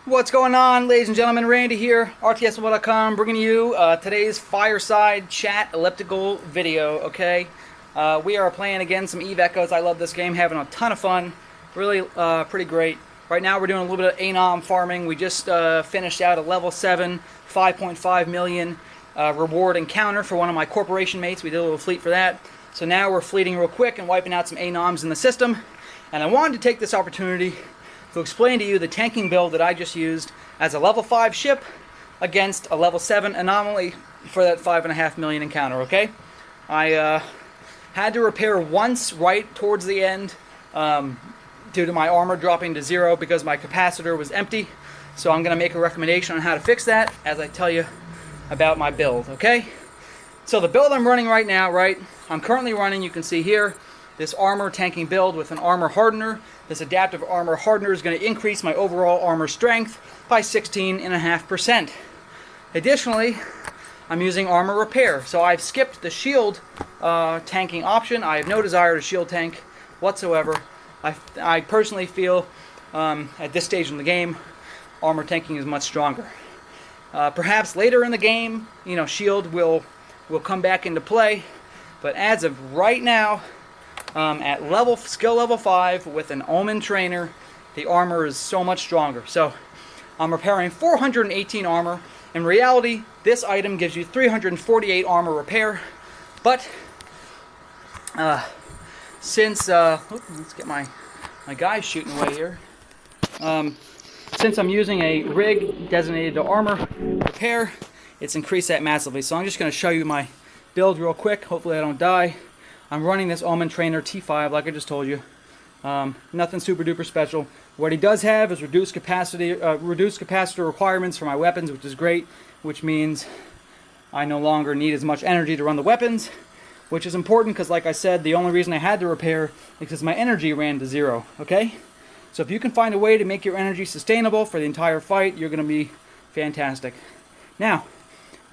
What's going on, ladies and gentlemen? Randy here, rtsmobile.com, bringing you today's fireside chat elliptical video, okay? We are playing again some Eve Echoes. I love this game, having a ton of fun. Really pretty great. Right now we're doing a little bit of anom farming. We just finished out a level 7, 5.5 million reward encounter for one of my corporation mates. We did a little fleet for that. So now we're fleeting real quick and wiping out some anoms in the system. And I wanted to take this opportunity to explain to you the tanking build that I just used as a level 5 ship against a level 7 anomaly for that 5.5 million encounter, okay? I had to repair once right towards the end due to my armor dropping to 0 because my capacitor was empty. So I'm going to make a recommendation on how to fix that as I tell you about my build, okay? So the build I'm running right now, I'm currently running, you can see here, this armor tanking build with an armor hardener. This adaptive armor hardener is going to increase my overall armor strength by 16.5%. Additionally, I'm using armor repair. So I've skipped the shield tanking option. I have no desire to shield tank whatsoever. I personally feel at this stage in the game, armor tanking is much stronger. Perhaps later in the game, shield will come back into play. But as of right now, at skill level 5 with an Omen trainer, the armor is so much stronger. So I'm repairing 418 armor. In reality, this item gives you 348 armor repair. But since let's get my guys shooting away here. Since I'm using a rig designated to armor repair, it's increased that massively. So I'm just going to show you my build real quick. Hopefully I don't die. I'm running this Omen Trainer T5 like I just told you. Nothing super duper special. What he does have is reduced capacitor requirements for my weapons, which is great, which means I no longer need as much energy to run the weapons, which is important because, like I said, the only reason I had to repair is because my energy ran to 0, okay? So if you can find a way to make your energy sustainable for the entire fight, you're going to be fantastic. Now,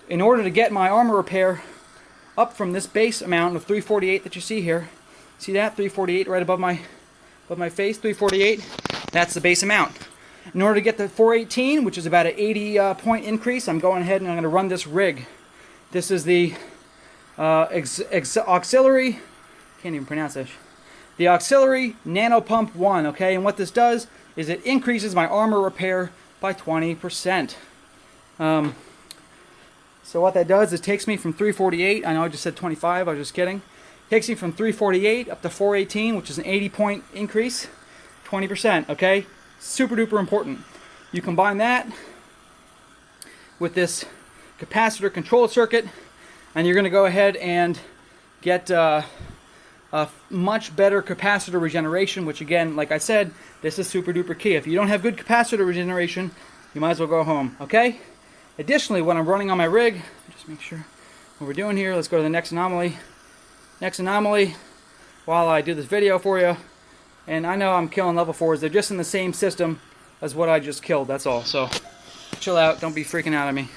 in order to get my armor repair up from this base amount of 348 that you see here. See that? 348 right above my face, 348. That's the base amount. In order to get the 418, which is about an 80 point increase, I'm going ahead and I'm going to run this rig. This is the auxiliary, can't even pronounce this. The auxiliary nano pump 1, okay? And what this does is it increases my armor repair by 20%. So what that does is takes me from 348, I know I just said 25, I was just kidding. Takes me from 348 up to 418, which is an 80 point increase, 20%, okay? Super duper important. You combine that with this capacitor control circuit, and you're going to go ahead and get a much better capacitor regeneration, which again, like I said, this is super duper key. If you don't have good capacitor regeneration, you might as well go home, okay? Additionally, when I'm running on my rig, just make sure what we're doing here. Let's go to the next anomaly. Next anomaly, while I do this video for you. And I know I'm killing level 4s. They're just in the same system as what I just killed, that's all. So, chill out. Don't be freaking out at me.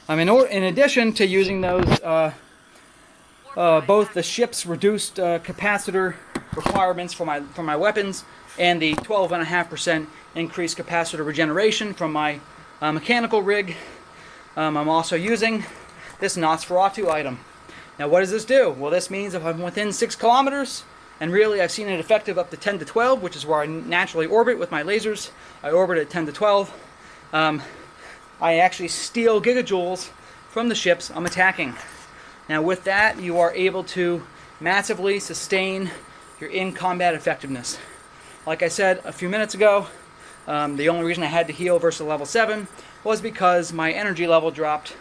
In addition to using those, both the ship's reduced capacitor requirements for my weapons and the 12.5% increased capacitor regeneration from my mechanical rig, I'm also using this Nosferatu item. Now what does this do? Well, this means if I'm within 6 kilometers, and really I've seen it effective up to 10 to 12, which is where I naturally orbit with my lasers. I orbit at 10 to 12. I actually steal gigajoules from the ships I'm attacking. Now with that, you are able to massively sustain your in-combat effectiveness. Like I said a few minutes ago, the only reason I had to heal versus level 7 was because my energy level dropped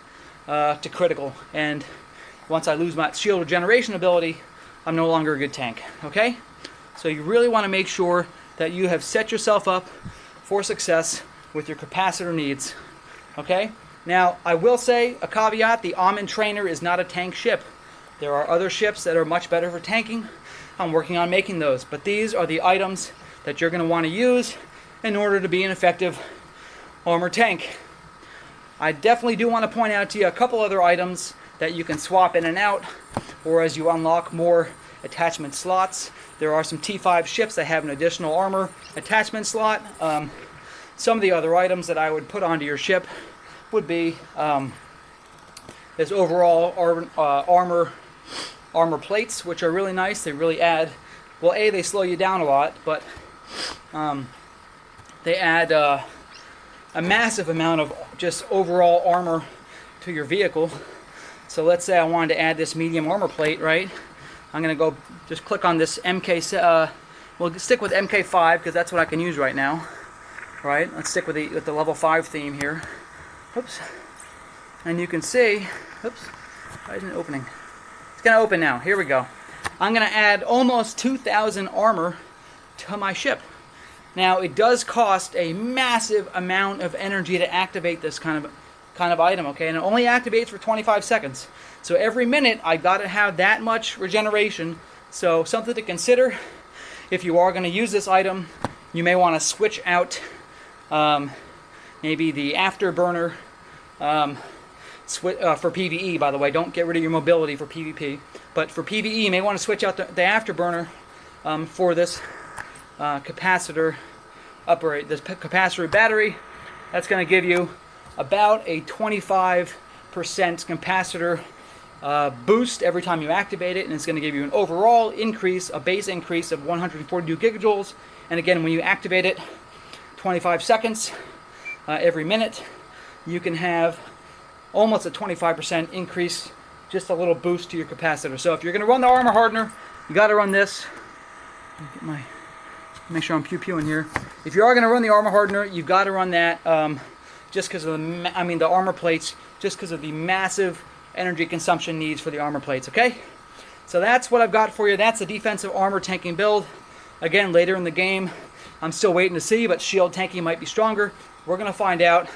to critical, and once I lose my shield regeneration ability, I'm no longer a good tank, okay? So you really want to make sure that you have set yourself up for success with your capacitor needs, okay? Now, I will say, a caveat, the Omen Trainer is not a tank ship. There are other ships that are much better for tanking. I'm working on making those, but these are the items that you're going to want to use in order to be an effective armor tank. I definitely do want to point out to you a couple other items that you can swap in and out, or as you unlock more attachment slots. There are some T5 ships that have an additional armor attachment slot. some of the other items that I would put onto your ship would be this overall armor plates, which are really nice. They really add, well, they slow you down a lot, but they add a massive amount of just overall armor to your vehicle. So let's say I wanted to add this medium armor plate, right? I'm going to go just click on this we'll stick with MK5 because that's what I can use right now. Right? Let's stick with the level 5 theme here. Oops. And you can see, oops, why isn't it opening? It's going to open now. Here we go. I'm going to add almost 2,000 armor to my ship. Now, it does cost a massive amount of energy to activate this kind of item, okay? And it only activates for 25 seconds. So every minute, I've got to have that much regeneration. So something to consider. If you are going to use this item, you may want to switch out maybe the afterburner for PvE, by the way. Don't get rid of your mobility for PvP. But for PvE, you may want to switch out the afterburner for this capacitor upgrade. This capacitor battery, that's going to give you about a 25% capacitor boost every time you activate it, and it's going to give you an overall increase, a base increase of 142 gigajoules. And again, when you activate it 25 seconds every minute, you can have almost a 25% increase, just a little boost to your capacitor. So if you're going to run the armor hardener, you got to run this. Make sure I'm pew-pewing here. If you are going to run the armor hardener, you've got to run that just because of the armor plates, just because of the massive energy consumption needs for the armor plates, okay? So that's what I've got for you. That's the defensive armor tanking build. Again, later in the game, I'm still waiting to see, but shield tanking might be stronger. We're going to find out.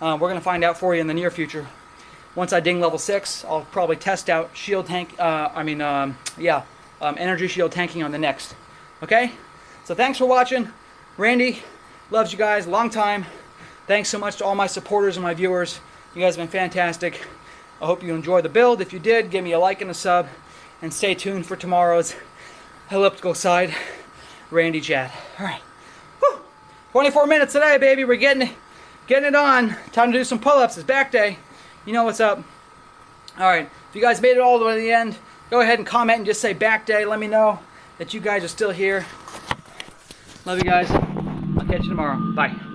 We're going to find out for you in the near future. Once I ding level 6, I'll probably test out shield tank, energy shield tanking on the next. Okay? So thanks for watching. Randy loves you guys, long time. Thanks so much to all my supporters and my viewers. You guys have been fantastic. I hope you enjoyed the build. If you did, give me a like and a sub, and stay tuned for tomorrow's elliptical side Randy chat. All right. Whew. 24 minutes today, baby. We're getting it on. Time to do some pull-ups. It's back day. You know what's up. All right. If you guys made it all the way to the end, go ahead and comment and just say back day. Let me know that you guys are still here. Love you guys. I'll catch you tomorrow. Bye.